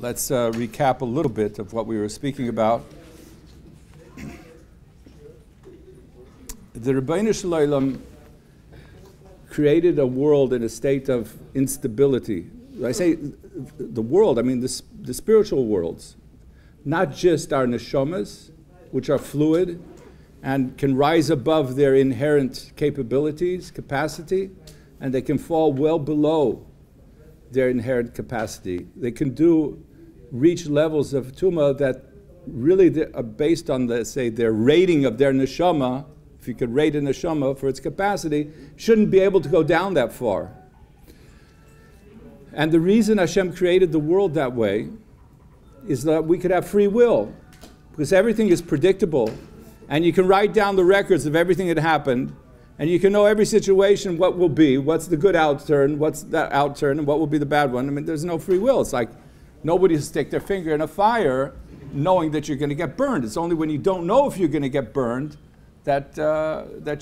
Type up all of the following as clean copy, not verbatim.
Let's recap a little bit of what we were speaking about. The Rabbi Shalom created a world in a state of instability. I say the world, I mean the spiritual worlds, not just our neshamas, which are fluid and can rise above their inherent capabilities, capacity, and they can fall well below their inherent capacity. They can reach levels of tumah that really are based on their rating of their neshama. If you could rate a neshama for its capacity, shouldn't be able to go down that far. And the reason Hashem created the world that way is that we could have free will, because everything is predictable, and you can write down the records of everything that happened, and you can know every situation what will be, what's the good outturn, what's that outturn, and what will be the bad one. I mean, there's no free will. It's like nobody will stick their finger in a fire knowing that you're going to get burned. It's only when you don't know if you're going to get burned that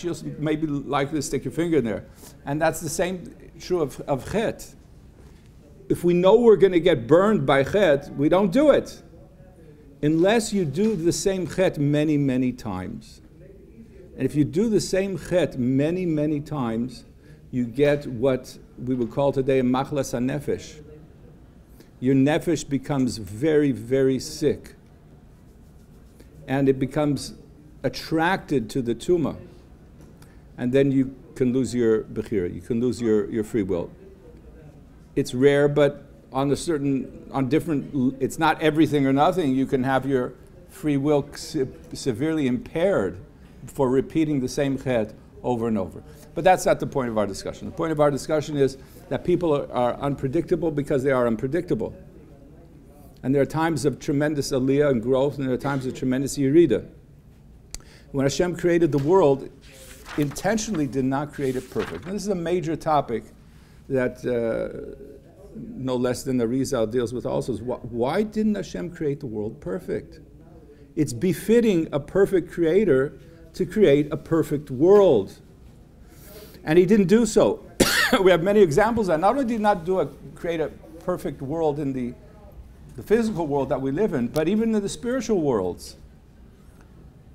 you'll maybe likely to stick your finger in there. And that's the same true of chet. If we know we're going to get burned by chet, we don't do it. Unless you do the same chet many, many times. And if you do the same chet many, many times, you get what we would call today a machlas hanefesh. Your nefesh becomes very, very sick. And it becomes attracted to the tumah. And then you can lose your bechira, you can lose your free will. It's rare, but it's not everything or nothing. You can have your free will severely impaired for repeating the same chet over and over. But that's not the point of our discussion. The point of our discussion is that people are unpredictable because they are unpredictable. And there are times of tremendous aliyah and growth, and there are times of tremendous yerida. When Hashem created the world, intentionally did not create it perfect. Now, this is a major topic that no less than the Rizal deals with also. Is why didn't Hashem create the world perfect? It's befitting a perfect creator to create a perfect world. And he didn't do so. We have many examples of that. Not only did he not create a perfect world in the physical world that we live in, but even in the spiritual worlds.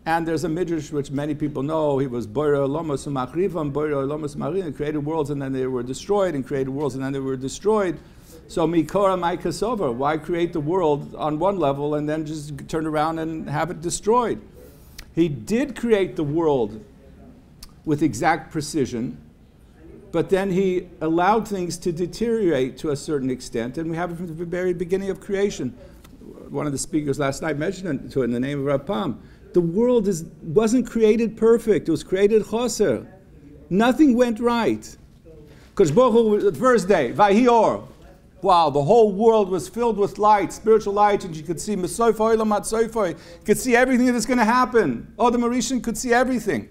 And there's a midrash which many people know. He was Boire Olamos Umachrivam, Boire Olamos Marin, created worlds and then they were destroyed, and created worlds and then they were destroyed. So Mikora Maikasova, why create the world on one level and then just turn around and have it destroyed? He did create the world with exact precision, but then he allowed things to deteriorate to a certain extent, and we have it from the very beginning of creation. One of the speakers last night mentioned it in the name of Rabbi. The world wasn't created perfect. It was created choser. Nothing went right. Because the first day, Vahior. Wow, the whole world was filled with light, spiritual light, and you could see Mesoifoi Lamat Soifoi. You could see everything that's going to happen. Oh, the Mauritian could see everything.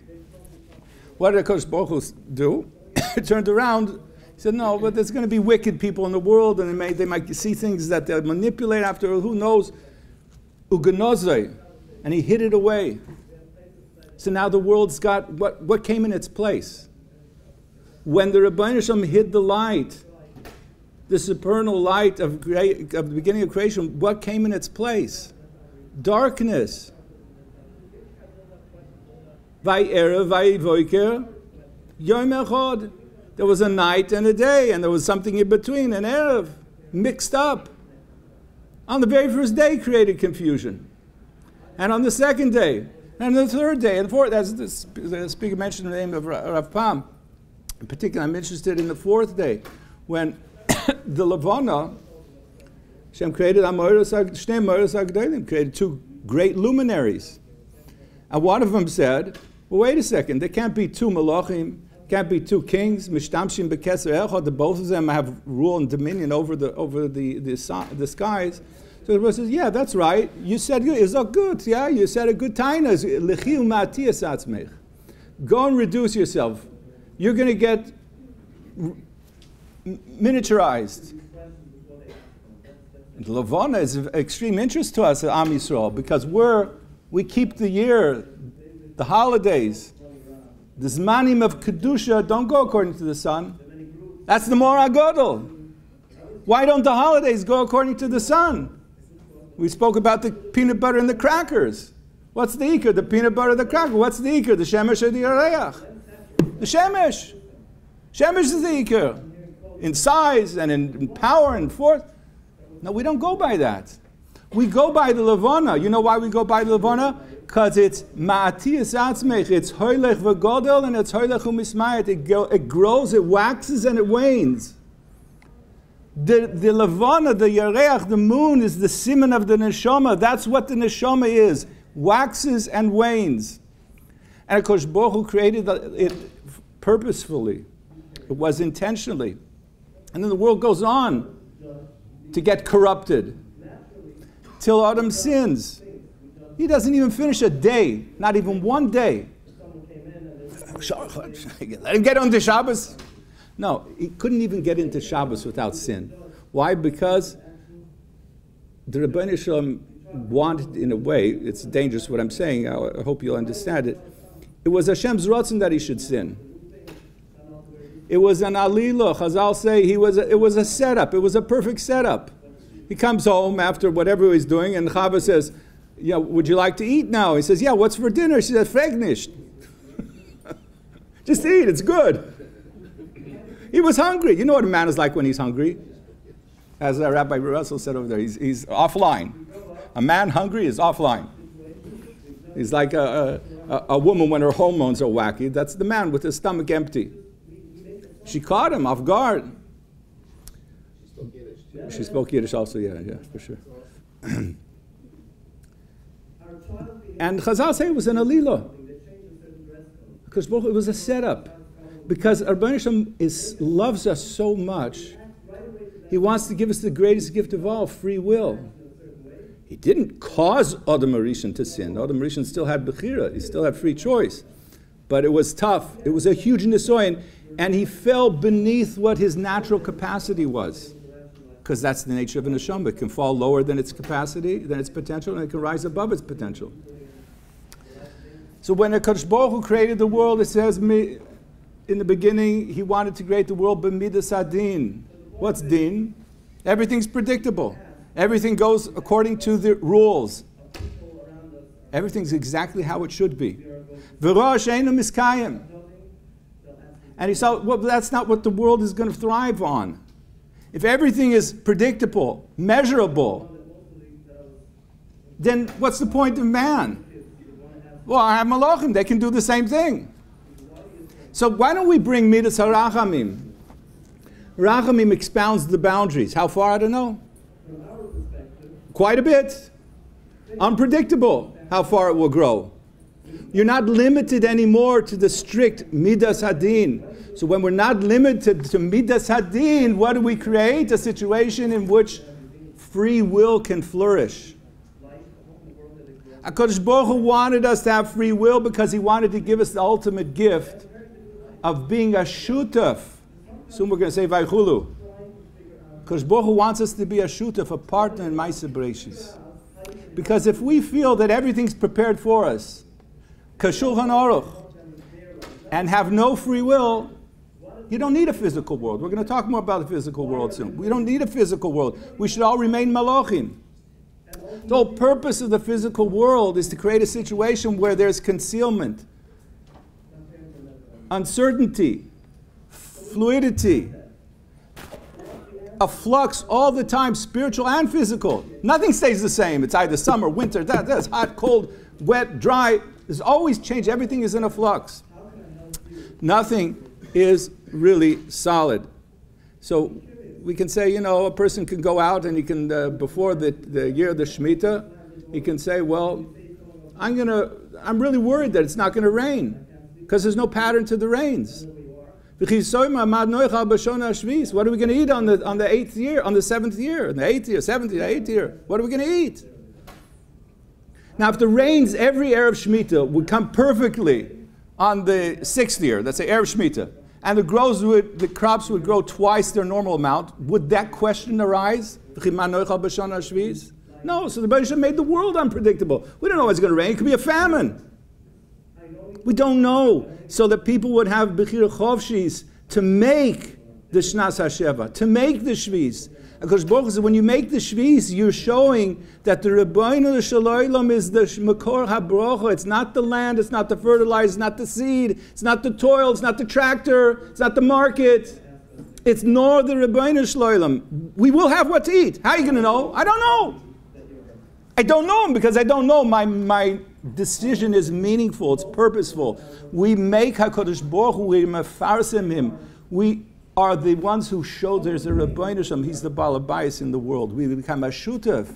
What did Kodesh Baruch Hu do? He turned around. He said, no, but there's going to be wicked people in the world, and they might see things that they'll manipulate after, who knows. Uganozai. And he hid it away. So now the world's got, what came in its place? When the Rabbi Shalom hid the light, the supernal light of the beginning of creation, what came in its place? Darkness. Vay'erev vayvoiker yom echad. There was a night and a day, and there was something in between, an erev, mixed up. On the very first day created confusion. And on the second day, and the third day, and the fourth, as the speaker mentioned the name of Rav Pam, in particular, I'm interested in the fourth day, when the Levana, Hashem created created two great luminaries. And one of them said, well, wait a second, there can't be two Malachim, can't be two kings, Mishtamshim Bekeser Echad, that both of them have rule and dominion over the skies. So the Rebbe says, yeah, that's right. You said it's all good. Yeah, you said a good taina. Go and reduce yourself. You're going to get miniaturized. And Levana is of extreme interest to us at Am Yisrael because we keep the year, the holidays. The Zmanim of Kedusha don't go according to the sun. That's the Mor HaGodol. Why don't the holidays go according to the sun? We spoke about the peanut butter and the crackers. What's the ikar? The peanut butter, the cracker. What's the ikar? The shemesh or the yareach? The shemesh. Shemesh is the ikar. In size and in power and force. No, we don't go by that. We go by the levana. You know why we go by the levana? Because it's ma'atiyas atzmech. It's hoylech v'godel and it's hoylech u'mismayet. It grows, it waxes, and it wanes. The levana, the yareach, the moon is the siman of the neshama. That's what the neshama is. Waxes and wanes. And of course, Baruch Hu created it purposefully. It was intentionally. And then the world goes on to get corrupted. Till Adam sins. He doesn't even finish a day. Not even one day. Let him get onto Shabbos. No, he couldn't even get into Shabbos without sin. Why? Because the Rabbi Shalom wanted, in a way, it's dangerous what I'm saying, I hope you'll understand it. It was Hashem's rotzen that he should sin. It was an alila. Chazal say it was a setup. It was a perfect setup. He comes home after whatever he's doing, and Chava says, "Yeah, would you like to eat now?" He says, "Yeah, what's for dinner?" She says, "Frag nicht." Just eat, it's good. He was hungry. You know what a man is like when he's hungry? As Rabbi Russell said over there, he's offline. A man hungry is offline. He's like a woman when her hormones are wacky. That's the man with his stomach empty. She caught him off guard. She spoke Yiddish also, yeah, for sure. And Chazal say it was an alila. Because it was a setup. Because Rabbi Hashem loves us so much, he wants to give us the greatest gift of all, free will. He didn't cause Adam Rishon to sin. Adam Rishon still had Bechira. He still had free choice. But it was tough. It was a huge nisoyan. And he fell beneath what his natural capacity was. Because that's the nature of a neshama. It can fall lower than its capacity, than its potential, and it can rise above its potential. So when HaKadosh Baruch Hu created the world, it says, in the beginning, he wanted to create the world b'midas hadin. What's din? Everything's predictable. Everything goes according to the rules. Everything's exactly how it should be. V'rosh she'eino miskayim. And he saw, well, that's not what the world is going to thrive on. If everything is predictable, measurable, then what's the point of man? Well, I have malachim, they can do the same thing. So why don't we bring midas harachamim? Rachamim expounds the boundaries. How far? I don't know. Quite a bit. Unpredictable how far it will grow. You're not limited anymore to the strict midas hadin. So when we're not limited to midas hadin, what do we create? A situation in which free will can flourish. HaKadosh Baruch Hu wanted us to have free will because he wanted to give us the ultimate gift of being a shutaf. Soon we're going to say Vaychulu. HaKadosh Baruch Hu wants us to be a shutaf, a partner in Ma'aseh Bereishis. Because if we feel that everything's prepared for us, Kashulchan Aruch, and have no free will, you don't need a physical world. We're going to talk more about the physical world soon. We don't need a physical world. We should all remain malachim. The whole purpose of the physical world is to create a situation where there's concealment, uncertainty, fluidity, a flux all the time, spiritual and physical. Nothing stays the same. It's either summer, winter, that's hot, cold, wet, dry. There's always change. Everything is in a flux. Nothing is really solid. So we can say, a person can go out and he can, before the year of the Shemitah, he can say, well, I'm really worried that it's not going to rain because there's no pattern to the rains. What are we going to eat on the 8th year, on the 7th year, on the 8th year, 7th year, 8th year? What are we going to eat? Now, if the rains every Erev Shemitah would come perfectly on the 6th year, let's say Erev Shemitah, and the crops would grow twice their normal amount, would that question arise? No, so the Rebbe made the world unpredictable. We don't know what's going to rain. It could be a famine. We don't know. So that people would have bechira chovshis to make the Shnas HaSheva, to make the Shvis. Because Baruch says, when you make the Shvis, you're showing that the Rabbeinu Shalom is the Makor HaBrocha. It's not the land, it's not the fertilizer, it's not the seed, it's not the toil, it's not the tractor, it's not the market. It's nor the Rabbeinu Shalom. We will have what to eat. How are you going to know? I don't know. I don't know him because I don't know. My decision is meaningful, it's purposeful. We make HaKadosh Baruch Hu, we mefarsim him. We are the ones who show there's a Rabbeinu Shalom. He's the Baal Habayis in the world. We become a shutef.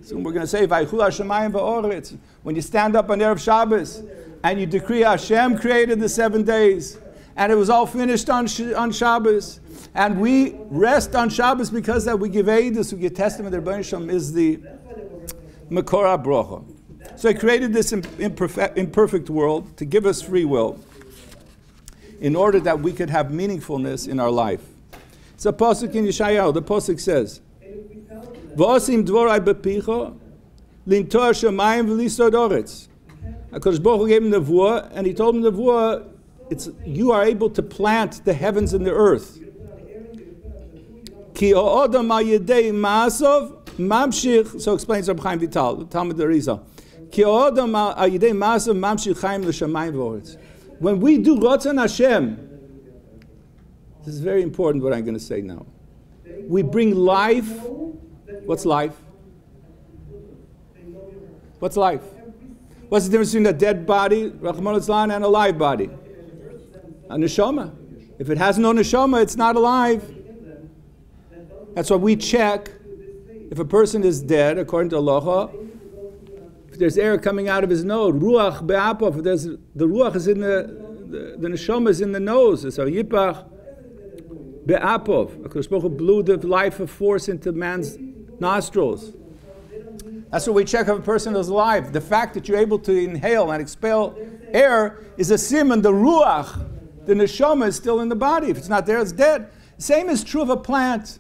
So we're going to say, Vaychul HaShamayim v'oretz. When you stand up on Erev Shabbos and you decree Hashem created the 7 days and it was all finished on Shabbos, and we rest on Shabbos because that we give Eidus, we give testament that Rabbeinu Shalom is the Makor HaBrocha. So he created this imperfect world to give us free will in order that we could have meaningfulness in our life. It's a pasuk in Yeshayahu. The pasuk says, "V'osim dvorai bepicho, lintor shamayim v'lisod oretz." HaKadosh Baruch Hu gave him the nevuah, and he told him the nevuah, you are able to plant the heavens and the earth. Ki o'odam al-yedei ma'asov mamshich. So explains Rabbi Chaim Vital, the Talmud Arizal. Ki o'odam al-yedei ma'asov mamshich chaim l'shamayim v'oretz. When we do Ratzon Hashem, this is very important what I'm going to say now. We bring life. What's life? What's life? What's the difference between a dead body, Rahman al-Islam, and a live body? A neshama. If it has no neshama, it's not alive. That's why we check if a person is dead, according to Allah. If there's air coming out of his nose, ruach be'apov, the ruach is in the neshama is in the nose. So yipach be'apov. HaKadosh Baruch Hu blew the life of force into man's nostrils. That's what we check if a person is alive. The fact that you're able to inhale and expel air is a siman. The ruach, the neshama, is still in the body. If it's not there, it's dead. Same is true of a plant,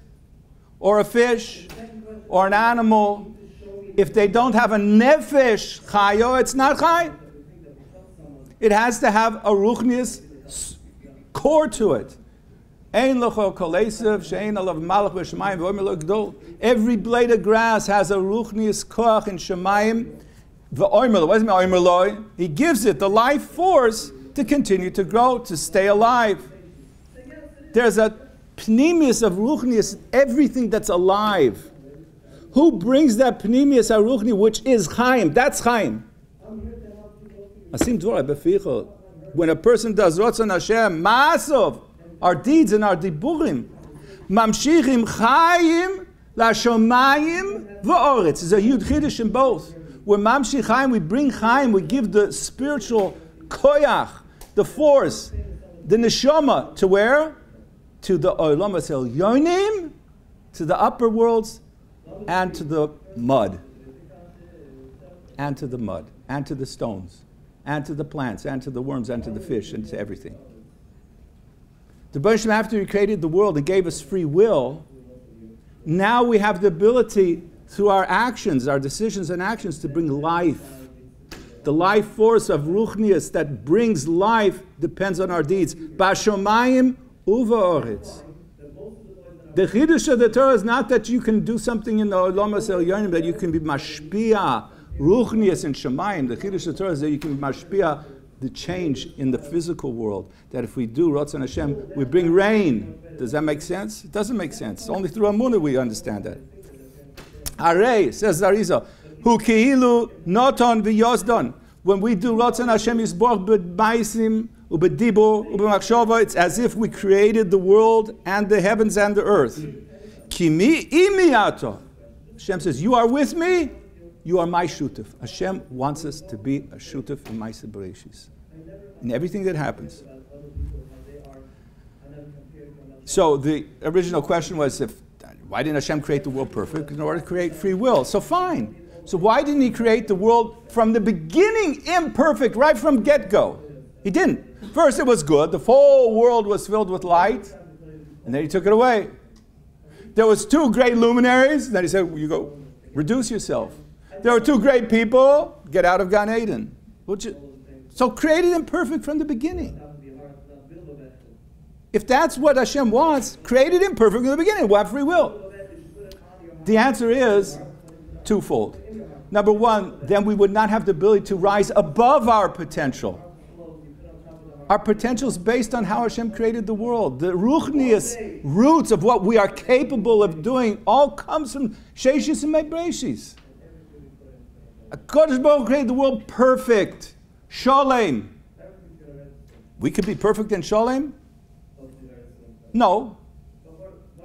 or a fish, or an animal. If they don't have a nefesh chayo, it's not chay. It has to have a ruchnius core to it. Every blade of grass has a ruchnius koach in shemayim. What does it mean? He gives it the life force to continue to grow, to stay alive. There's a pnimius of ruchnius, everything that's alive. Who brings that pnimius aruchni, which is Chaim? That's Chaim. When a person does Ratzon Hashem, Ma'asov, our deeds and our diburim, Mamshichim Chaim Lashomayim V'oretz. There's a huge chiddush in both. When Mamshich Chaim, we bring Chaim, we give the spiritual koyach, the force, the neshama, to where? To the Olam Yonim, to the upper worlds, and to the mud, and to the mud, and to the stones, and to the plants, and to the worms, and to the fish, and to everything. The Baruch after he created the world and gave us free will, now we have the ability through our actions, our decisions and actions, to bring life. The life force of Ruchnius that brings life depends on our deeds. Bashomayim uva oretz. The chiddush of the Torah is not that you can do something in the Olam Yonim, that you can be mashpia, Ruchnius and Shemayim. The chiddush of the Torah is that you can be mashpia, the change in the physical world. That if we do Ratzon Hashem, we bring rain. Does that make sense? It doesn't make sense. Only through Amunah we understand that. Arei, says Zarizah, Hu ki'ilu noton v'yosdon. When we do Ratzon Hashem Yisborch b'maisim ubedibur ubemachshava, it's as if we created the world and the heavens and the earth. Kimi imiyato. Hashem says, you are with me, you are my shutef. Hashem wants us to be a shutef in my Bereshis, in everything that happens. So the original question was, why didn't Hashem create the world perfect? In order to create free will. So fine. So why didn't he create the world from the beginning imperfect, right from get-go? He didn't. First it was good. The whole world was filled with light. And then he took it away. There was 2 great luminaries. And then he said, you go, reduce yourself. There were 2 great people. Get out of Gan Eden. So created imperfect from the beginning. If that's what Hashem wants, created imperfect in the beginning, we'll have free will. The answer is twofold. Number one, then we would not have the ability to rise above our potential. Our potential is based on how Hashem created the world. The ruchnius roots of what we are capable of doing all comes from Sheishis and Mebreshis. HaKadosh Baruch Hu created the world perfect. Shalem. We could be perfect in Shalem? No.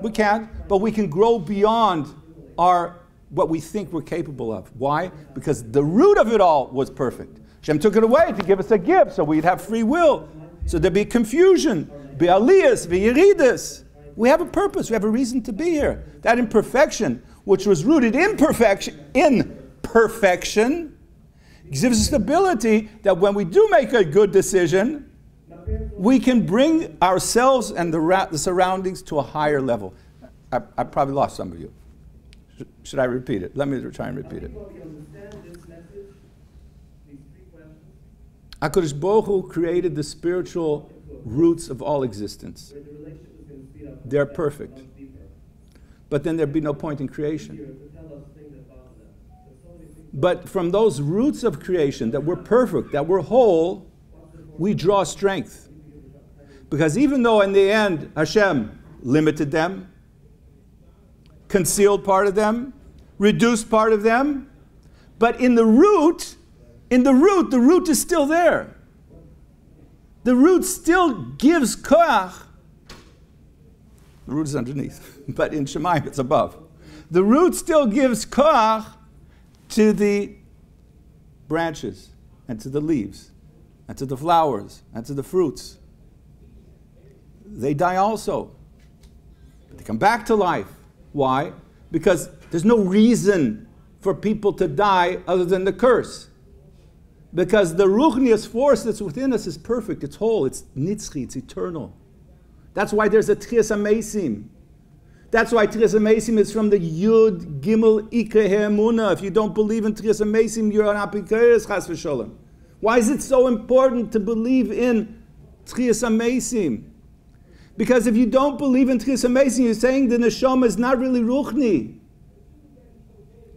We can't. But we can grow beyond what we think we're capable of. Why? Because the root of it all was perfect. Hashem took it away to give us a gift so we'd have free will. So there'd be confusion. Be aliyas, be yeridus. We have a purpose. We have a reason to be here. That imperfection, which was rooted in perfection, gives us stability that when we do make a good decision, we can bring ourselves and the surroundings to a higher level. I probably lost some of you. Should I repeat it? Let me try and repeat it. HaKadosh Baruch Hu created the spiritual roots of all existence. They're perfect. But then there'd be no point in creation. But from those roots of creation that were perfect, that were whole, we draw strength. Because even though in the end Hashem limited them, concealed part of them, reduced part of them, but in the root is still there. The root still gives koach. The root is underneath, but in Shemayim it's above. The root still gives koach to the branches, and to the leaves, and to the flowers, and to the fruits. They die also. But they come back to life. Why? Because there's no reason for people to die other than the curse. Because the ruchnius force that's within us is perfect, it's whole, it's nitzchi, it's eternal. That's why there's a Tchias HaMeisim. That's why Tchias HaMeisim is from the Yud Gimel Ikre Emunah. If you don't believe in Tchias HaMeisim, you're an apikeres chas v'sholem. Why is it so important to believe in Tchias HaMeisim? Because if you don't believe in Tchias HaMeisim, you're saying the neshama is not really ruchni.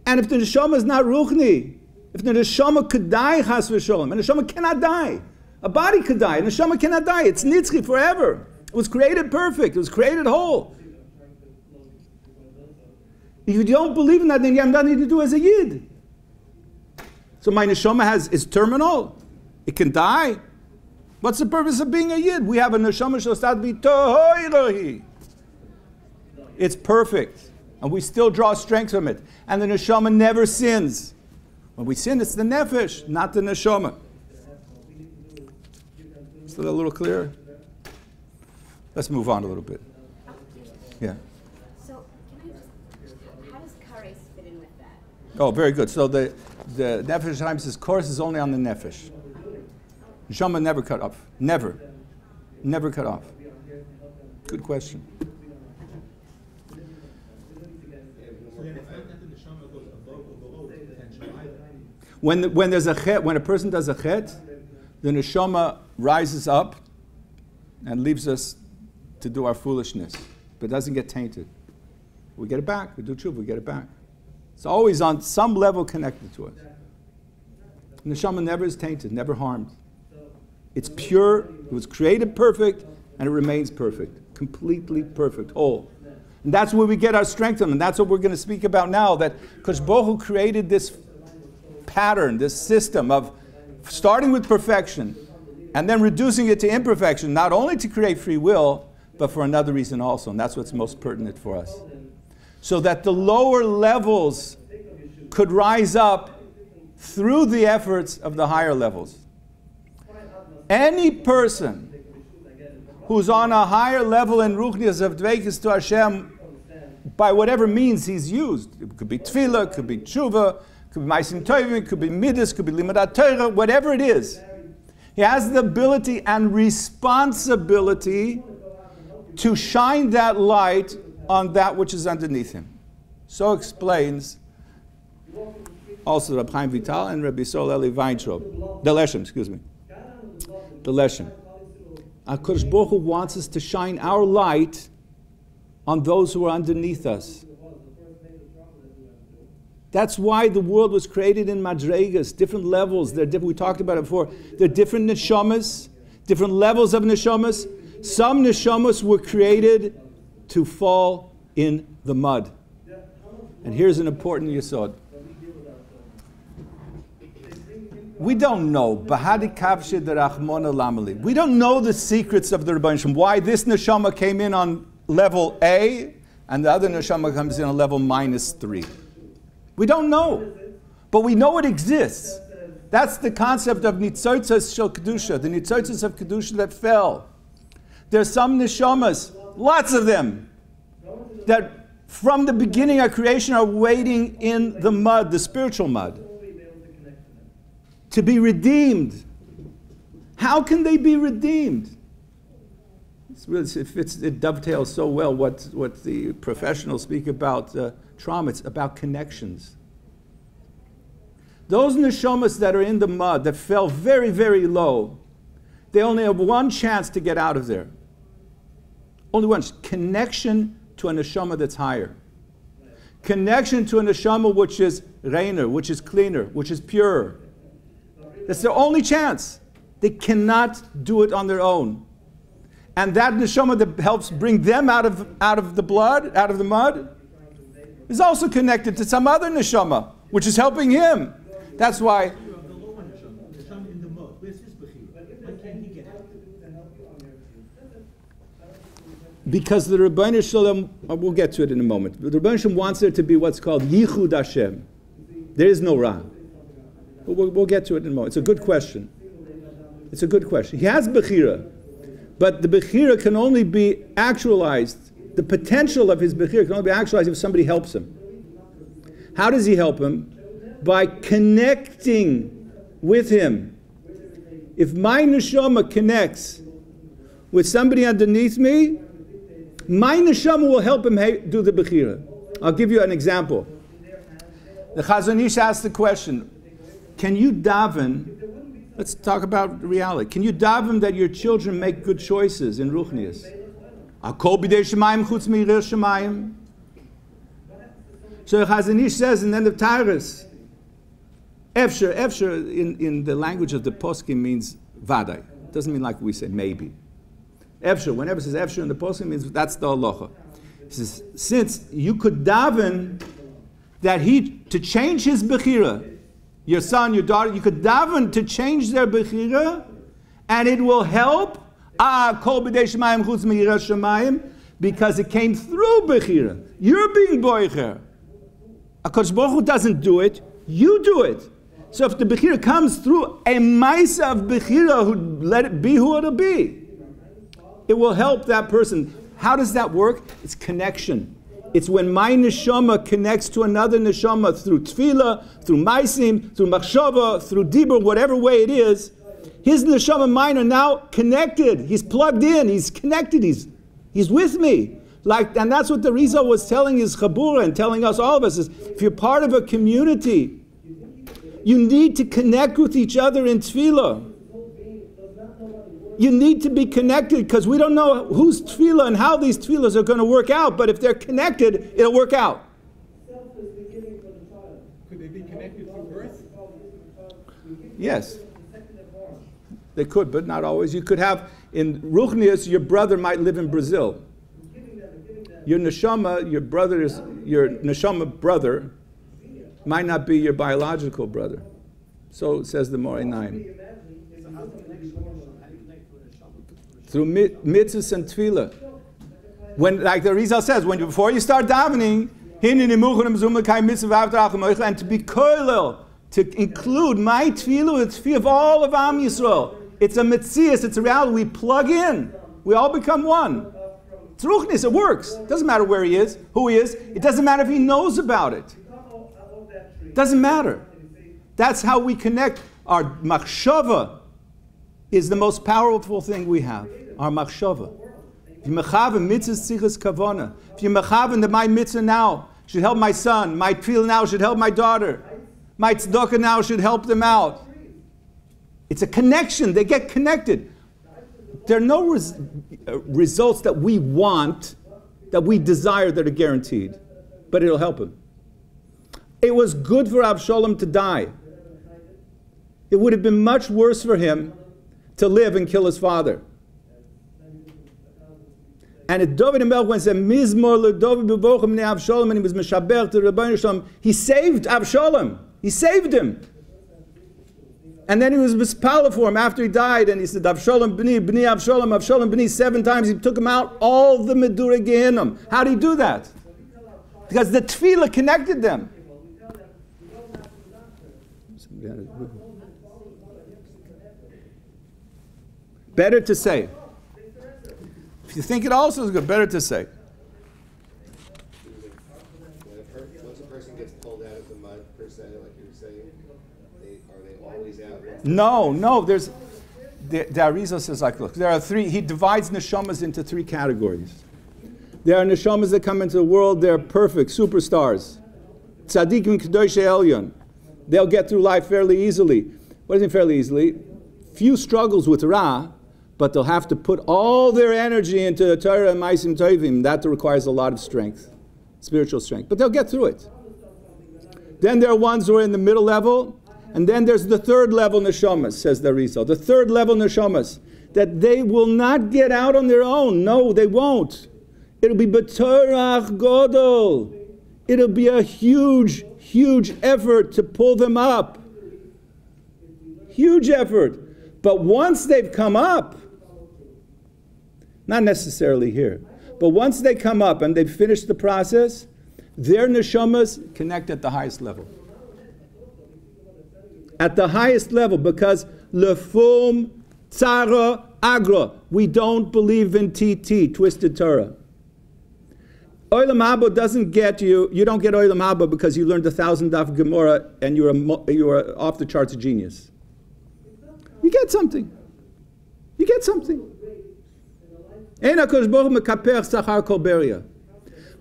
And if the neshama is not ruchni, if the neshama could die, chas v'sholem, and the neshama cannot die. A body could die, a neshama cannot die. It's nitzchi forever. It was created perfect. It was created whole. If you don't believe in that, then you have nothing to do as a yid. So my neshama is terminal. It can die. What's the purpose of being a yid? We have a neshama shostat b'tohirohi. It's perfect. And we still draw strength from it. And the neshama never sins. When we sin, it's the nefesh, not the neshama. Is that a little clearer? Let's move on a little bit. Yeah. So, can I just, how does kares fit in with that? Oh, very good. So the nefesh Chaim says, course is only on the nefesh. Neshama never cut off. Never. Never cut off. Good question. When there's a chet, when a person does a chet, the neshama rises up and leaves us to do our foolishness, but doesn't get tainted. We get it back. We do tshuva, we get it back. It's always on some level connected to us. Neshama never is tainted, never harmed. It's pure, it was created perfect, and it remains perfect. Completely perfect, whole. And that's where we get our strength from, and that's what we're going to speak about now, that Kadosh Baruch Hu created this pattern, this system of starting with perfection, and then reducing it to imperfection, not only to create free will, but for another reason also, and that's what's most pertinent for us. So that the lower levels could rise up through the efforts of the higher levels. Any person who's on a higher level in ruchnius of dveikis to Hashem, by whatever means he's used, it could be tefillah, it could be tshuva, it could be ma'asim tovim, it could be midas, it could be limudat Torah, whatever it is, he has the ability and responsibility to shine that light on that which is underneath him. So explains also Rabbi Chaim Vital and Rabbi Sol Eli Weintraub. The Leshem, excuse me. The Leshem. HaKadosh Baruch Hu wants us to shine our light on those who are underneath us. That's why the world was created in madregas, different levels. We talked about it before. There are different neshamas, different levels of neshamas. Some neshamas were created to fall in the mud. And here's an important yesod. We don't know. We don't know the secrets of the Rabbi Shem. Why this neshama came in on level A and the other neshama comes in on level -3. We don't know. But we know it exists. That's the concept of Nitsatsa shel Kedusha, the Nitsatsas of Kedusha that fell. There's some neshamas, lots of them, that from the beginning of creation are waiting in the mud, the spiritual mud, to be redeemed. How can they be redeemed? It dovetails so well what the professionals speak about trauma. It's about connections. Those neshamas that are in the mud, that fell very, very low, they only have one chance to get out of there. Only one. Connection to a neshama that's higher. Connection to a neshama which is reiner, which is cleaner, which is purer. That's their only chance. They cannot do it on their own. And that neshama that helps bring them out of the blood, out of the mud, is also connected to some other neshama, which is helping him. That's why. Because the Rabbi Shalom, we'll get to it in a moment. The Rabbi Shalom wants there to be what's called Yahu Dashem. There is no Ra. We'll get to it in a moment. It's a good question. It's a good question. He has Bechira, but the Bechira can only be actualized. The potential of his Bechira can only be actualized if somebody helps him. How does he help him? By connecting with him. If my neshama connects with somebody underneath me, my neshama will help him do the Bechira. I'll give you an example. The Chazon Ish asked the question, can you daven, let's talk about reality, can you daven that your children make good choices in Ruchnius? Akol b'dei shemayim chutz me'ireh shemayim. So Chazon Ish says in the end of Tyrus, Efsher in the language of the poskim means vaday. It doesn't mean like we say maybe. Efsher, whenever it says Efsher in the poskim means that's the halacha. He says, since you could daven that to change his bechira, your son, your daughter, you could daven to change their bechira, and it will help. Kol b'dei shemayim chutz me'ireh shemayim, because it came through bechira. You're being boicher. HaKadosh Baruch Hu doesn't do it, you do it. So if the bechira comes through a maisa of bechira, who let it be who it'll be, it will help that person. How does that work? It's connection. It's when my neshama connects to another neshama through tefillah, through maisim, through machshava, through dibur, whatever way it is. His neshama and mine are now connected. He's plugged in. He's connected. He's with me. And that's what the Rizal was telling his Chabura and telling us, all of us, is if you're part of a community, you need to connect with each other in tefillah. You need to be connected, because we don't know whose tefillah and how these tefillahs are going to work out, but if they're connected, it'll work out. Could they be connected through birth? Yes. They could, but not always. You could have, in Ruchnius, your brother might live in Brazil. Your neshama, your neshama brother, might not be your biological brother. So says the Moreh Naim. Through mitzvahs and tefillah. When, like the Rizal says, before you start davening, and to be koilel, to include my tefillah with tefillah of all of Am Yisrael. It's a metzias, it's a reality. We plug in. We all become one. It's ruchnis, it works. It doesn't matter where he is, who he is. It doesn't matter if he knows about it. It doesn't matter. That's how we connect. Our machshava is the most powerful thing we have. Our machshava. If you mechaven mitzvahs tzichas kavona, if you mechaven that my mitzvah now should help my son, my tefillah now should help my daughter, my tzedakah now should help them out. It's a connection. They get connected. there are no results that we want, that we desire, that are guaranteed. But it'll help him. It was good for Avshalom to die. It would have been much worse for him to live and kill his father. And at David HaMelech, when it said, Mizmor leDavid b'Bochem ne Avshalom, and he was Meshaber to Rabbi Shalom, he saved Avshalom. He saved him. And then he was mispala for him after he died, and he said, Avshalom b'ni, b'ni Avshalom, Avshalom b'ni, 7 times. He took him out, all the Medura Gehinnom. How did he do that? Because the tefillah connected them. Better to say. If you think it also is good, better to say. Once a person gets pulled out of the mud, per se, like you were saying, are they always out? No. The Arizal says like, look, there are 3. He divides neshamas into 3 categories. There are neshamas that come into the world. They're perfect superstars. Tzaddikim Kedoshei Elyon. They'll get through life fairly easily. What does it mean fairly easily? Few struggles with Ra, but they'll have to put all their energy into Torah and Ma'asim Tovim. That requires a lot of strength, spiritual strength. But they'll get through it. Then there are ones who are in the middle level, and then there's the 3rd level neshamas, says the Rizal. The 3rd level neshamas, that they will not get out on their own. No, they won't. It'll be b'torach godol. It'll be a huge effort to pull them up. Huge effort. But once they've come up, not necessarily here, but once they come up and they've finished the process, their neshamas connect at the highest level. At the highest level, because lefum tzara agra. We don't believe in TT, twisted Torah. Olam Haba doesn't get you. You don't get Olam Haba because you learned 1,000 daf Gemara and you're off the charts genius. You get something. You get something.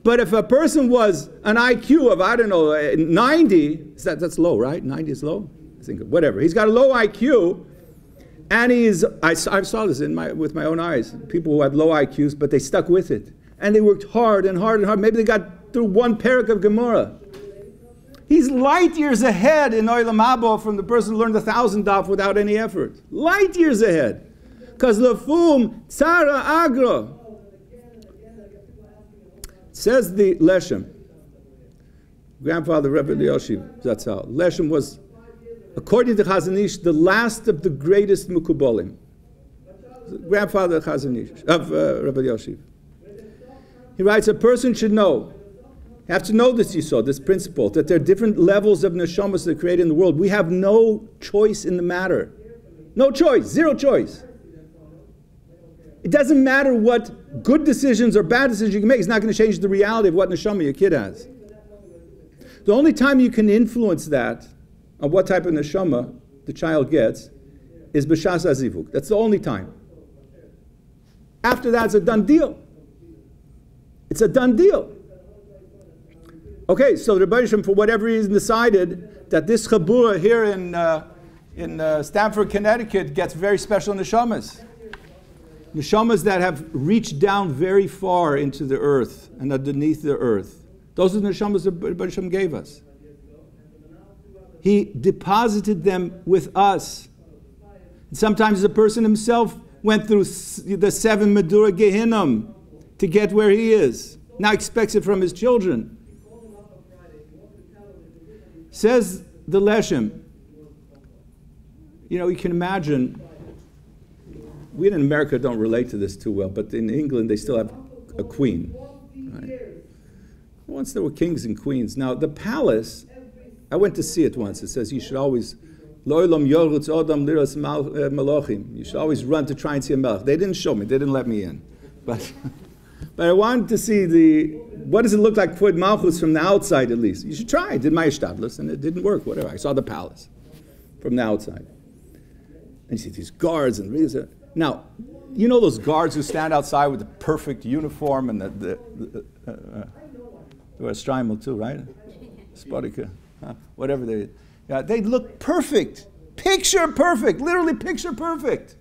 But if a person was an IQ of, I don't know, 90, that's low, right? 90 is low? I think, whatever. He's got a low IQ, and I saw this with my own eyes. People who had low IQs, but they stuck with it. And they worked hard and hard and hard. Maybe they got through 1 parak of Gemara. He's light years ahead in Olam Haba from the person who learned 1,000 daf without any effort. Light years ahead. Because lefum tzara agra. Says the Leshem, grandfather Rabbi Yoshiv Zatzal. Leshem was, according to Chazon Ish, the last of the greatest Mukubolim. Grandfather Chazon Ish, of Rabbi Yoshiv. He writes, a person should know, you have to know this Yisod, this principle, that there are different levels of neshamas that are created in the world. We have no choice in the matter. No choice, 0 choice. It doesn't matter what good decisions or bad decisions you can make. It's not going to change the reality of what neshama your kid has. The only time you can influence that, on what type of neshama the child gets, is b'shas hazivuk. That's the only time. After that, it's a done deal. It's a done deal. Okay, so the Rabbi for whatever reason decided that this chabura here in Stamford, Connecticut gets very special neshamas. Neshamas that have reached down very far into the earth and underneath the earth. Those are the neshamas that Rabbi Shem gave us. He deposited them with us. And sometimes the person himself went through the 7 Medura Gehinnom to get where he is. Now expects it from his children. Says the Leshem, you can imagine, we in America don't relate to this too well, but in England they still have a queen. Right? Once there were kings and queens. Now the palace, I went to see it once. It says you should always, you should always run to try and see a melech. They didn't show me, they didn't let me in. But I wanted to see what does it look like Kvod Malchus from the outside at least. You should try. I did my Ishtadlus and it didn't work, whatever. I saw the palace from the outside. And you see these guards and now, you know those guards who stand outside with the perfect uniform and they wear a Streimel too, right? Spodika, whatever they look perfect. Picture perfect, literally picture perfect.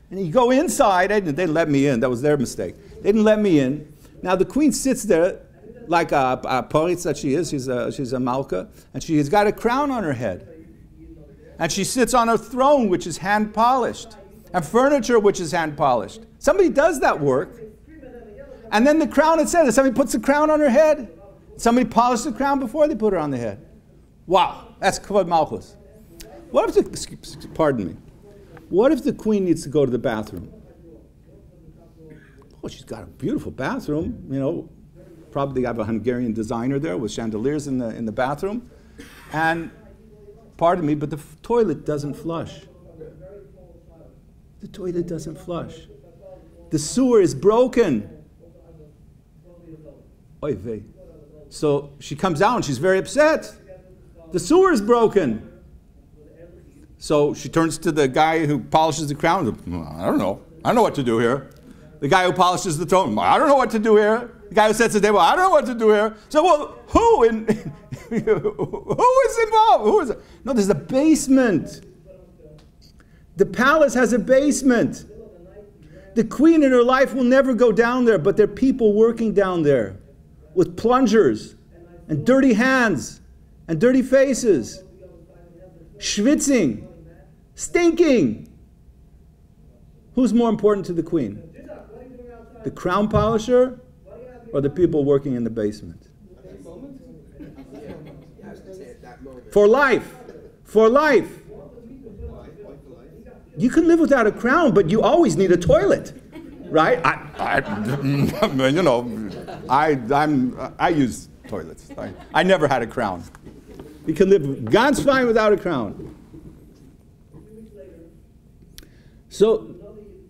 And you go inside, they didn't let me in. That was their mistake. They didn't let me in. Now the queen sits there like a poritz that she is. She's a malka. And she's got a crown on her head. And she sits on a throne which is hand polished. And furniture which is hand polished. Somebody does that work. And then the crown, it says, somebody puts the crown on her head. Somebody polished the crown before they put her on the head. Wow, that's Kvod Malchus. What if the, pardon me, what if the queen needs to go to the bathroom? Oh, she's got a beautiful bathroom, you know. Probably have a Hungarian designer there with chandeliers in the bathroom. And, pardon me, but the toilet doesn't flush. The toilet doesn't flush. The sewer is broken. Oy vey. So she comes out and she's very upset. The sewer is broken. So she turns to the guy who polishes the crown. I don't know. I don't know what to do here. The guy who polishes the throne. I don't know what to do here. The guy who sets the table. I don't know what to do here. So, well, who is involved? Who is it? No, there's a basement. The palace has a basement. The queen in her life will never go down there, but there are people working down there with plungers and dirty hands and dirty faces, schwitzing, stinking. Who's more important to the queen? The crown polisher or the people working in the basement? For life. For life. You can live without a crown, but you always need a toilet, right? You know, I use toilets. I never had a crown. You can live ganz fine without a crown. So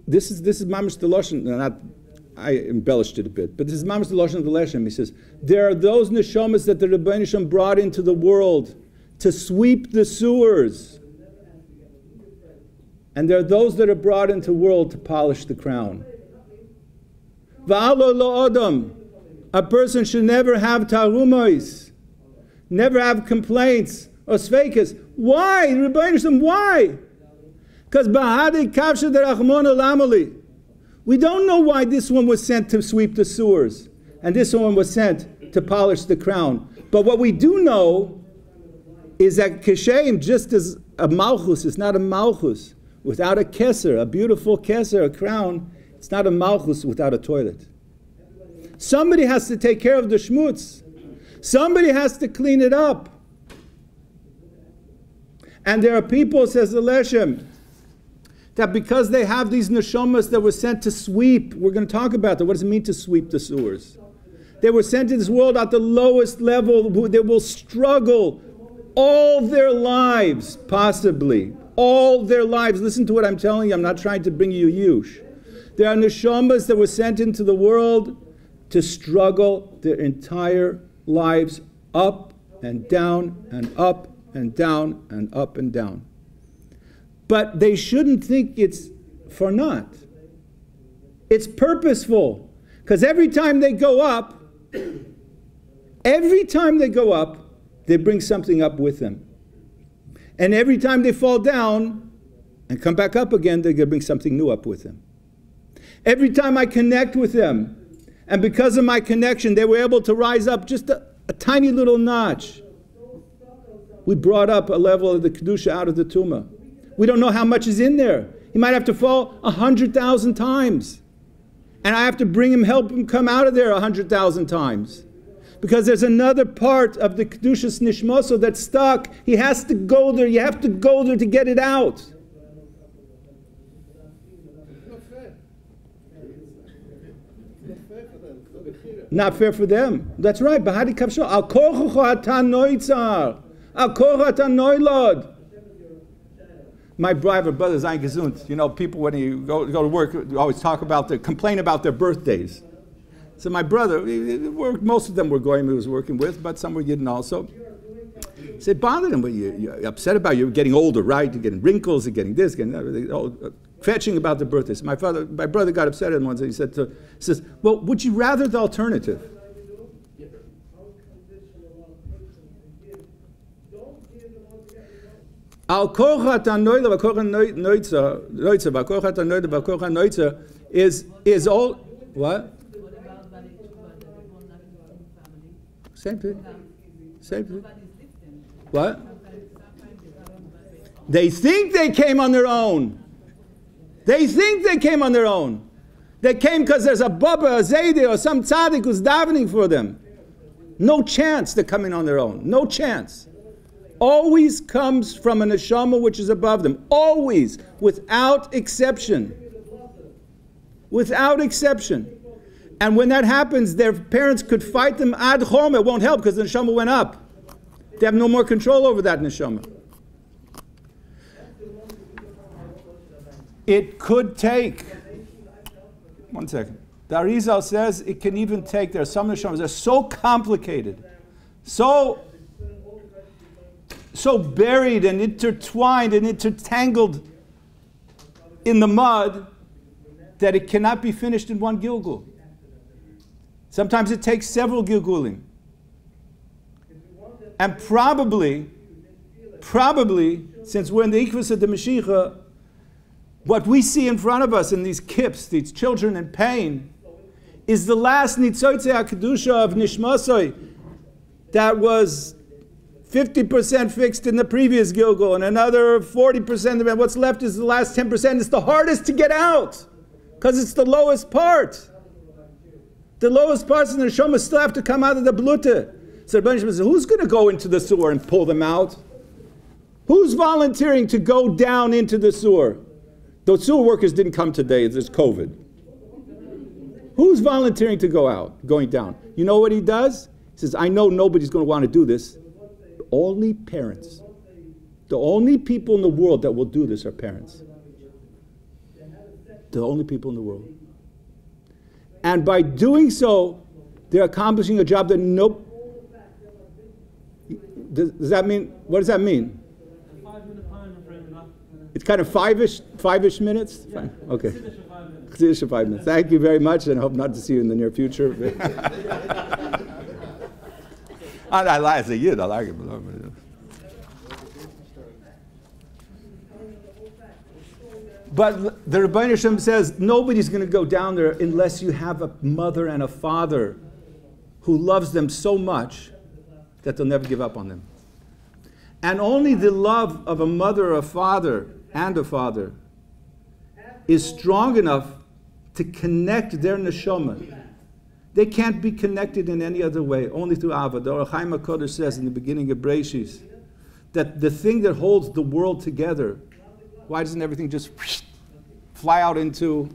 this is Mamash the Lashon. I embellished it a bit, but this is Mamash the Lashon of the Leshem. He says there are those neshamas that the Rebbeinu Shem brought into the world to sweep the sewers. And there are those that are brought into the world to polish the crown. V'alo lo adam. A person should never have tarumois, never have complaints or sveikas. Why? Rebbeinu Shem, why? Because bahadi kavsha derachmon olamali. We don't know why this one was sent to sweep the sewers, and this one was sent to polish the crown. But what we do know is that Keshem, just as a malchus is not a malchus without a keser, a beautiful keser, a crown, it's not a malchus without a toilet. Somebody has to take care of the shmutz. Somebody has to clean it up. And there are people, says the Leshem, that because they have these neshamas that were sent to sweep, we're going to talk about that. What does it mean to sweep the sewers? They were sent to this world at the lowest level. They will struggle all their lives, possibly. All their lives. Listen to what I'm telling you. I'm not trying to bring you yush. There are neshamas that were sent into the world to struggle their entire lives up and down and up and down and up and down. But they shouldn't think it's for naught. It's purposeful. Because every time they go up, they bring something up with them. And every time they fall down and come back up again, they're going to bring something new up with them. Every time I connect with them, and because of my connection, they were able to rise up just a tiny little notch. We brought up a level of the Kedusha out of the Tumah. We don't know how much is in there. He might have to fall 100,000 times. And I have to help him come out of there 100,000 times. Because there's another part of the Kedushas Nishmoso that's stuck. He has to go there. You have to go there to get it out. Not fair for them. That's right. Bahadi Kapsho. Al korchucho atan noitzar. Al korchucho atan noilod. My briber, brother Zayin Gesund, you know, people when you go to work, always complain about their birthdays. So my brother, most of them were goyim he was working with, but some were Yidden also. He said, bother them, but you're upset about you're getting older, right? You're getting wrinkles, you're getting this, getting that, fetching about their birthdays. My brother got upset at him once, and he says, well, would you rather the alternative? Al kochat hanoida v'kochat noitza is all what? Same thing. Same thing. What? They think they came on their own. They think they came on their own. They came because there's a Baba, a Zaydeh, or some tzaddik who's davening for them. No chance they're coming on their own. No chance. Always comes from a neshama which is above them. Always. Without exception. Without exception. And when that happens, their parents could fight them ad chom. It won't help because the neshama went up. They have no more control over that neshama. It could take, one second. The Arizal says it can even take, there are some neshamas that are so complicated, so buried and intertwined and intertangled in the mud that it cannot be finished in one gilgul. Sometimes it takes several gilgulim. And probably, since we're in the Ikvus of the Mashiach, what we see in front of us in these kips, these children in pain, is the last Nitsatsa HaKedusha of Nishmasoi that was 50% fixed in the previous Gilgul and another 40% of it. What's left is the last 10%. It's the hardest to get out because it's the lowest part. The lowest parts in the Neshama still have to come out of the Blute. So Rabbi says, who's going to go into the sewer and pull them out? Who's volunteering to go down into the sewer? Those sewer workers didn't come today. There's COVID. Who's volunteering to go out, going down? You know what he does? He says, I know nobody's going to want to do this. Only parents. The only people in the world that will do this are parents. The only people in the world. And by doing so, they're accomplishing a job that nope. Does that mean, what does that mean? It's kind of five-ish minutes? Yeah. Okay. 5 minutes. Thank you very much, and I hope not to see you in the near future. I like as a yid, I like it. But the Rabbi Hashem says nobody's going to go down there unless you have a mother and a father who loves them so much that they'll never give up on them. And only the love of a mother, a father, and a father is strong enough to connect their neshama. They can't be connected in any other way, only through Ava. The Or Chaim HaKodesh says in the beginning of Breishis that the thing that holds the world together, why doesn't everything just fly out into,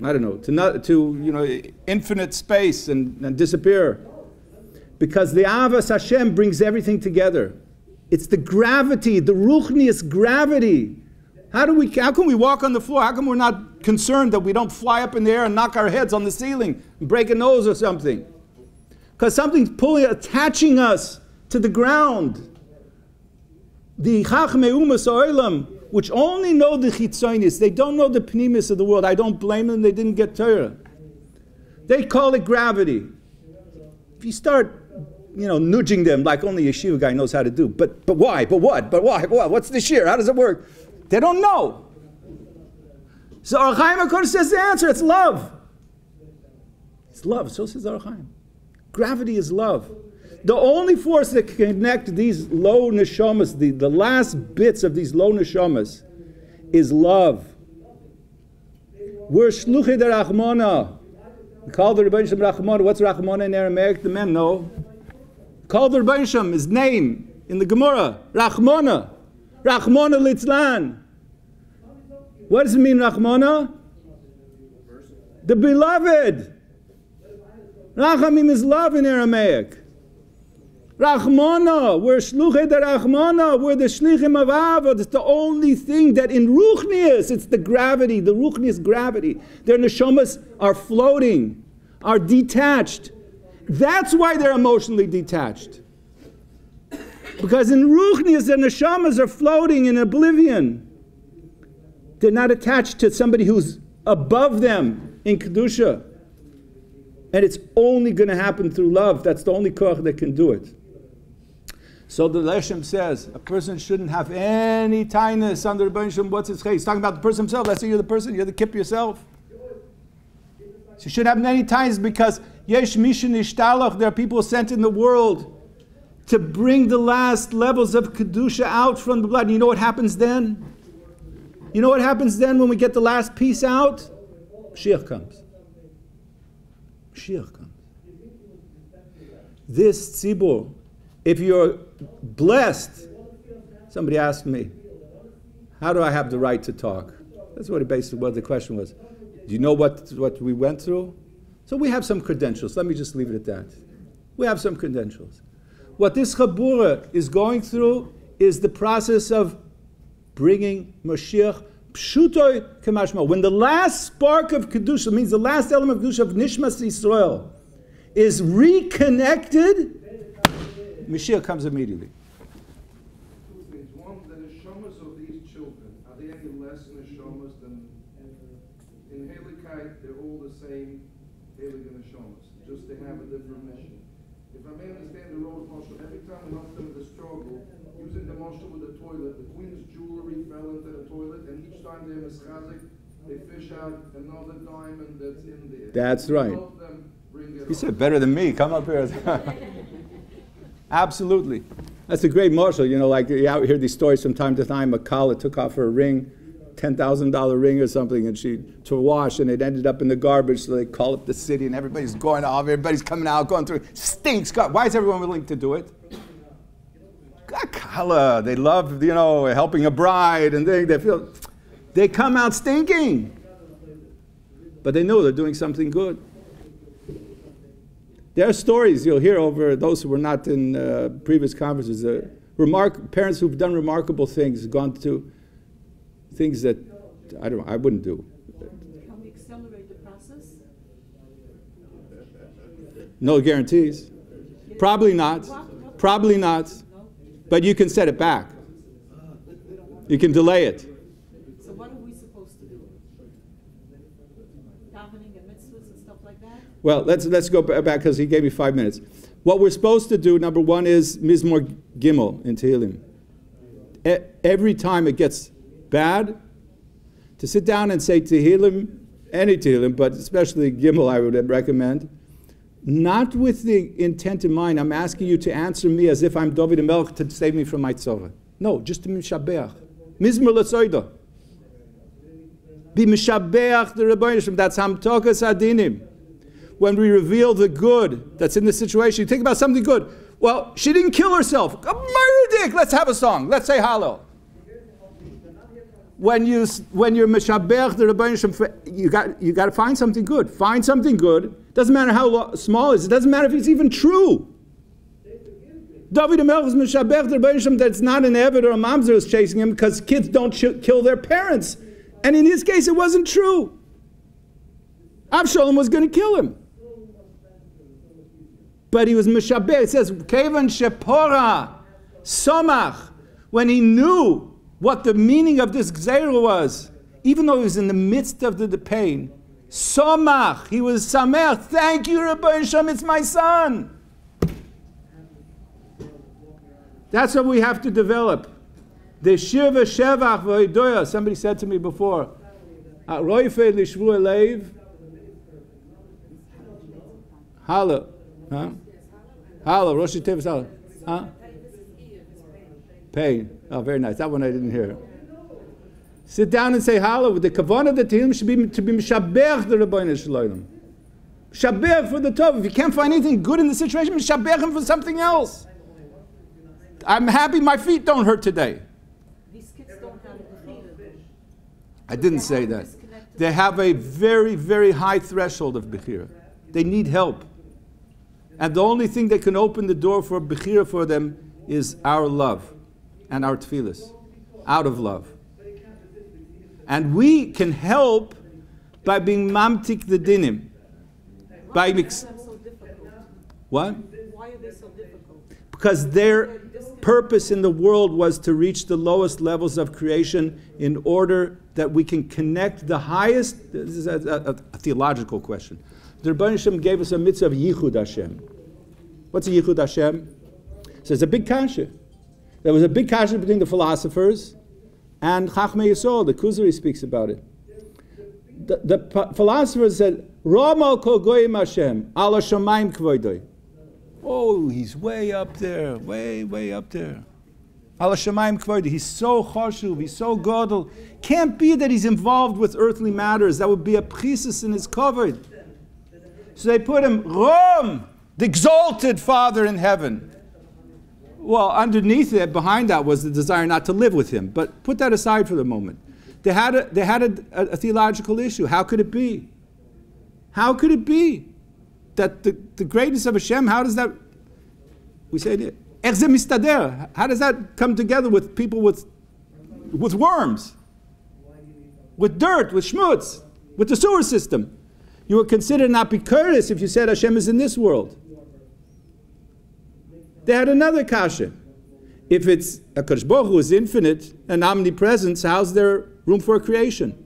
I don't know, to infinite space and disappear? Because the Avas Hashem brings everything together. It's the gravity, the ruchnius gravity. How can we walk on the floor? How come we're not concerned that we don't fly up in the air and knock our heads on the ceiling and break a nose or something? Because something's attaching us to the ground. The Chachmei Umas Oilam, which only know the Chitzonis, they don't know the Pnimis of the world. I don't blame them, they didn't get Torah. They call it gravity. If you start nudging them like only a yeshiva guy knows how to do. But why? But what? But why? What? What's the shear? How does it work? They don't know. So Or Chaim HaKodesh says the answer. It's love. It's love. So says Or Chaim. Gravity is love. The only force that can connect these low neshamas, the last bits of these low neshamas, is love. We're shluchei de Rachmana. We call the Rebbeinu Shem Rachmana. What's Rachmana in Aramaic? The men know. Call the Rebbeinu Shem, his name in the Gemara, Rachmana. Rachmana litzlan. What does it mean, Rachmana? The beloved. Rachamim is love in Aramaic. Rachmana, we're shluchei de Rachmana, we're the shlichim of Ava. It's the only thing that in Ruchnius, it's the gravity, the Ruchnius gravity. Their neshamas are floating, are detached. That's why they're emotionally detached. Because in Ruchnius, their neshamas are floating in oblivion. They're not attached to somebody who's above them in Kedusha. And it's only going to happen through love. That's the only koach that can do it. So the Leshem says a person shouldn't have any tightness under the Rebbeinu Shem. What's his case? He's talking about the person himself. Let's say you're the person, you're the kip yourself. So you shouldn't have any tightness because Yesh Mishin Ishtalach, there are people sent in the world to bring the last levels of Kedusha out from the blood. And you know what happens then? You know what happens then when we get the last piece out? Mashiach comes. Mashiach comes. This tzibur, if you're blessed, somebody asked me, how do I have the right to talk? That's what the question was. Do you know what we went through? So we have some credentials. Let me just leave it at that. We have some credentials. What this Chabura is going through is the process of bringing Mashiach pshutoy kemashma. When the last spark of Kedusha, means the last element of Kedusha of Nishmas Yisrael, is reconnected, Mashiach comes immediately. Two things. One, the neshamas of these children, are they any less neshamas than in Helikite? They're all the same Helik neshamas, just they have a different mission. If I may understand the road marshal, every time we help them with the struggle, using the marshal with the toilet, the queen's jewelry fell into the toilet, and each time they're mischazik, they fish out another diamond that's in there. That's right. Help them bring it He up. said, better than me. Come up here. Absolutely. That's a great marshal. You know, like you hear these stories from time to time. A Kala took off her ring, $10,000 ring or something, and to wash, and it ended up in the garbage. So they call up the city, and everybody's going off. Everybody's coming out, going through. Stinks. God, why is everyone willing to do it? Kala, they love, helping a bride, and they come out stinking. But they know they're doing something good. There are stories you'll hear over those who were not in previous conferences. Parents who've done remarkable things, gone to things that I wouldn't do. Can we accelerate the process? No guarantees. Probably not. Probably not. But you can set it back. You can delay it. So what are we supposed to do? Davening and mitzvahs and stuff like that? Well, let's go back because he gave me 5 minutes. What we're supposed to do, number one, is Mizmor Gimel in Tehillim. Every time it gets bad, to sit down and say Tehillim, any Tehillim, but especially Gimel I would recommend, not with the intent in mind, I'm asking you to answer me as if I'm David HaMelech to save me from my tzorah. No, just to mishabeach. Mizmor l'tzoida. Be mishabeach the Rebbeinu Shem. That's hamtokas adinim. When we reveal the good that's in the situation, you think about something good. Well, she didn't kill herself. A murder! Let's have a song. Let's say Hallel. When you're mishabeach the Rebbeinu Shem, you got to find something good. Find something good. Doesn't matter how small it is. It doesn't matter if it's even true. David HaMelech is mishabeach the Rebbeinu Shem that's not an Eved or a mamzer is chasing him because kids don't kill their parents. And in his case, it wasn't true. Avshalom was going to kill him. But he was mishabeh. It says, Kevan Shepora, Somach, when he knew what the meaning of this gzeira was, even though he was in the midst of the pain, Somach, he was Samech, thank you, Rabbi Shem, it's my son. That's what we have to develop. The Shirva Shevach V'Hidoya, somebody said to me before, Roife Lishvu Eleiv, Hala. Huh? Hala, Rosh Tevis Hala. Huh? Pain. Oh, very nice. That one I didn't hear. Sit down and say Hala. With the kavanah of the Tehillim should be to be Mishabeach the Rabbeinu Shalom. Mishabeach for the Tov. If you can't find anything good in the situation, Mishabeach him for something else. I'm happy my feet don't hurt today. These kids don't have bechira. I didn't say that. They have a very, very high threshold of bechira. They need help. And the only thing that can open the door for bechira for them is our love and our tefillas, out of love. And we can help by being mamtik the dinim. Why are they so difficult? What? Why are they so difficult? Because their purpose in the world was to reach the lowest levels of creation in order that we can connect the highest. This is a theological question. The Rebbeinu Shem gave us a mitzvah of Yahu Dashem. What's a Yahu Dashem? So it's a big kasha. There was a big kasha between the philosophers and Chachmei Yisrael. The Kuzari speaks about it. The philosophers said, Ramal kol goyim Hashem, ala shamayim kvoidoi. Oh, he's way up there, way up there. Ala shamayim kvoidoi. He's so chashuv, he's so godel. Can't be that he's involved with earthly matters. That would be a prisus in his kavod. So they put him, Rom, the exalted Father in heaven. Well, underneath it, behind that was the desire not to live with him. But put that aside for the moment. They had a theological issue. How could it be? How could it be that the greatness of Hashem, how does that, we say, mistader, how does that come together with people with worms, with dirt, with schmutz, with the sewer system? You would consider not be courteous if you said Hashem is in this world. They had another kasha. If it's HaKadosh Baruch Hu is infinite and omnipresent, so how's there room for creation?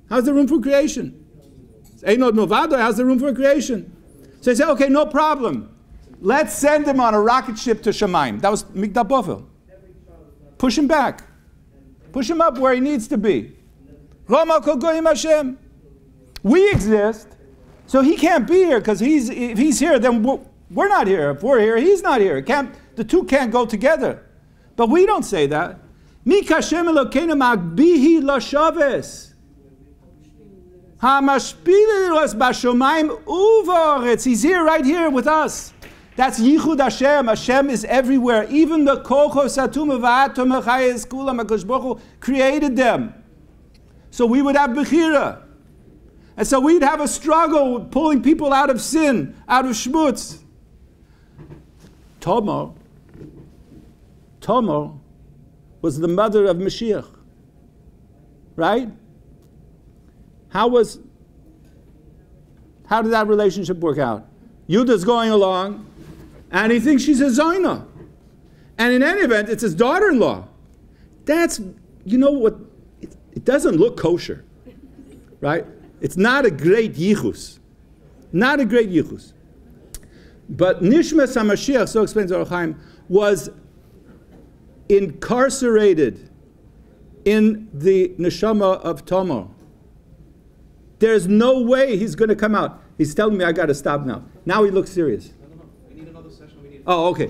How's there room for creation? Einod Novado, how's there room for creation? So they say, okay, no problem. Let's send him on a rocket ship to Shemaim. That was Migdal Bavel. Push him back. Push him up where he needs to be. Rama kol goyim Hashem. We exist, so he can't be here, because if he's here, then we're not here. If we're here, he's not here. The two can't go together. But we don't say that. Mik Hashem Elokeinu magbihi lashaves. Hamashpil los bashomayim uvaretz. He's here, right here with us. That's Yahu Dashem. Hashem is everywhere. Even the kochos atum v'atom hachayes kulam HaKadosh Baruch Hu created them. So we would have bechira. And so we'd have a struggle with pulling people out of sin, out of schmutz. Tamar was the mother of Mashiach. Right? How did that relationship work out? Yudah's going along, and he thinks she's a Zaina. And in any event, it's his daughter-in-law. That's, you know what, it doesn't look kosher. Right? It's not a great yichus. Not a great yichus. But Nishmas HaMashiach, so explains Orach Chaim, was incarcerated in the neshama of Tamar. There's no way he's going to come out. He's telling me I got to stop now. Now he looks serious. No. We need another session. Okay.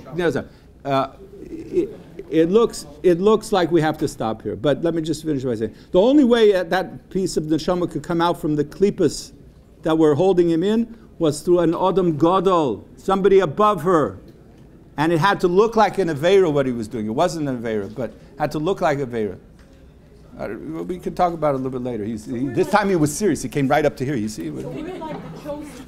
It looks like we have to stop here. But let me just finish by saying, the only way that piece of neshama could come out from the klippas that were holding him in was through an Adam Gadol, somebody above her. And it had to look like an Aveira what he was doing. It wasn't an Aveira, but had to look like Aveira. We could talk about it a little bit later. This time he was serious. He came right up to here. You see? So we're like the chosen